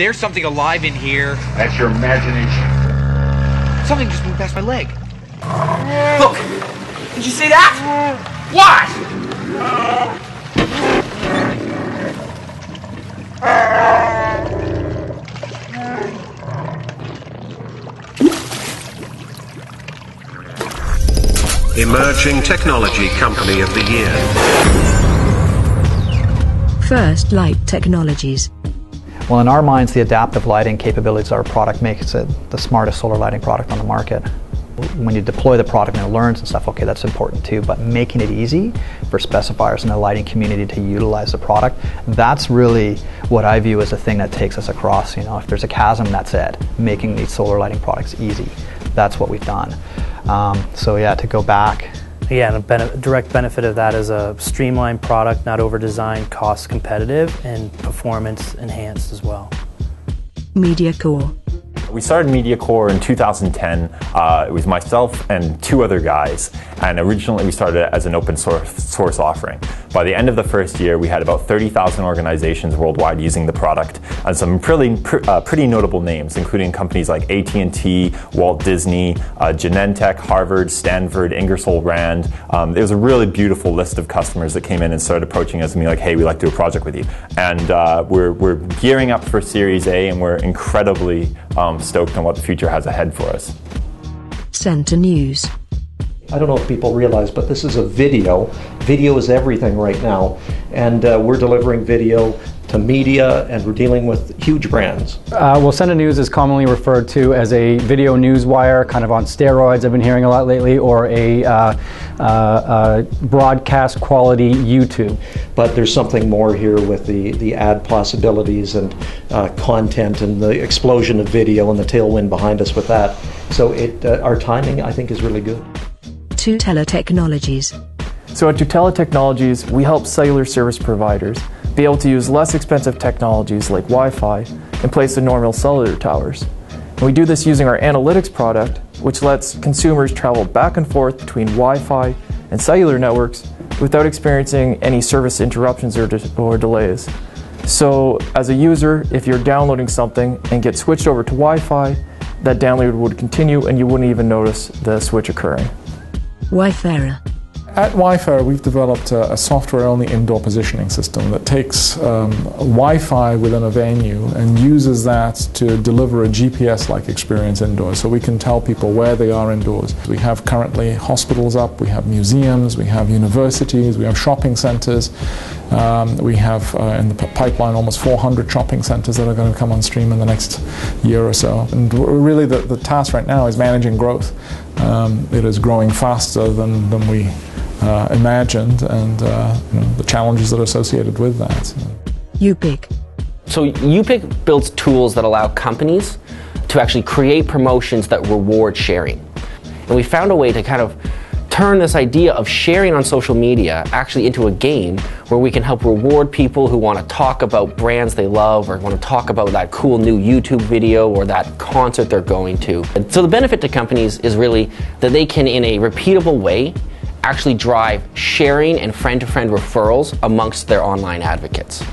There's something alive in here. That's your imagination. Something just moved past my leg. Look! Did you see that? What? Emerging Technology Company of the Year. First Light Technologies. Well, in our minds, the adaptive lighting capabilities of our product makes it the smartest solar lighting product on the market. When you deploy the product and it learns and stuff, okay, that's important too, but making it easy for specifiers in the lighting community to utilize the product, that's really what I view as the thing that takes us across. You know, if there's a chasm, that's it. Making these solar lighting products easy. That's what we've done. So yeah, to go back. Yeah, and a direct benefit of that is a streamlined product, not over-designed, cost competitive, and performance enhanced as well. MediaCore. We started MediaCore in 2010. It was myself and 2 other guys, and originally we started it as an open source offering. By the end of the first year, we had about 30,000 organizations worldwide using the product, and some pretty notable names, including companies like AT&T, Walt Disney, Genentech, Harvard, Stanford, Ingersoll Rand. It was a really beautiful list of customers that came in and started approaching us and being like, hey, we'd like to do a project with you. And we're gearing up for Series A, and we're incredibly stoked on what the future has ahead for us. Center News. I don't know if people realize, but this is a video. Video is everything right now, and we're delivering video to media, and we're dealing with huge brands. Well, Center News is commonly referred to as a video news wire, kind of on steroids, I've been hearing a lot lately, or a broadcast quality YouTube. But there's something more here with the ad possibilities and content and the explosion of video and the tailwind behind us with that. So our timing, I think, is really good. Tutela Technologies. So at Tutela Technologies, we help cellular service providers be able to use less expensive technologies like Wi-Fi in place of normal cellular towers. And we do this using our analytics product, which lets consumers travel back and forth between Wi-Fi and cellular networks without experiencing any service interruptions or delays. So as a user, if you're downloading something and get switched over to Wi-Fi, that download would continue and you wouldn't even notice the switch occurring. Wayfarer. At Wayfarer, we've developed a software-only indoor positioning system that takes Wi-Fi within a venue and uses that to deliver a GPS-like experience indoors, so we can tell people where they are indoors. We have currently hospitals up, we have museums, we have universities, we have shopping centers. We have in the pipeline almost 400 shopping centers that are going to come on stream in the next year or so. And really the task right now is managing growth. It is growing faster than we imagined, and the challenges that are associated with that. UPIC. So UPIC builds tools that allow companies to actually create promotions that reward sharing. And we found a way to kind of turn this idea of sharing on social media actually into a game where we can help reward people who want to talk about brands they love or want to talk about that cool new YouTube video or that concert they're going to. And so the benefit to companies is really that they can, in a repeatable way, actually drive sharing and friend-to-friend referrals amongst their online advocates.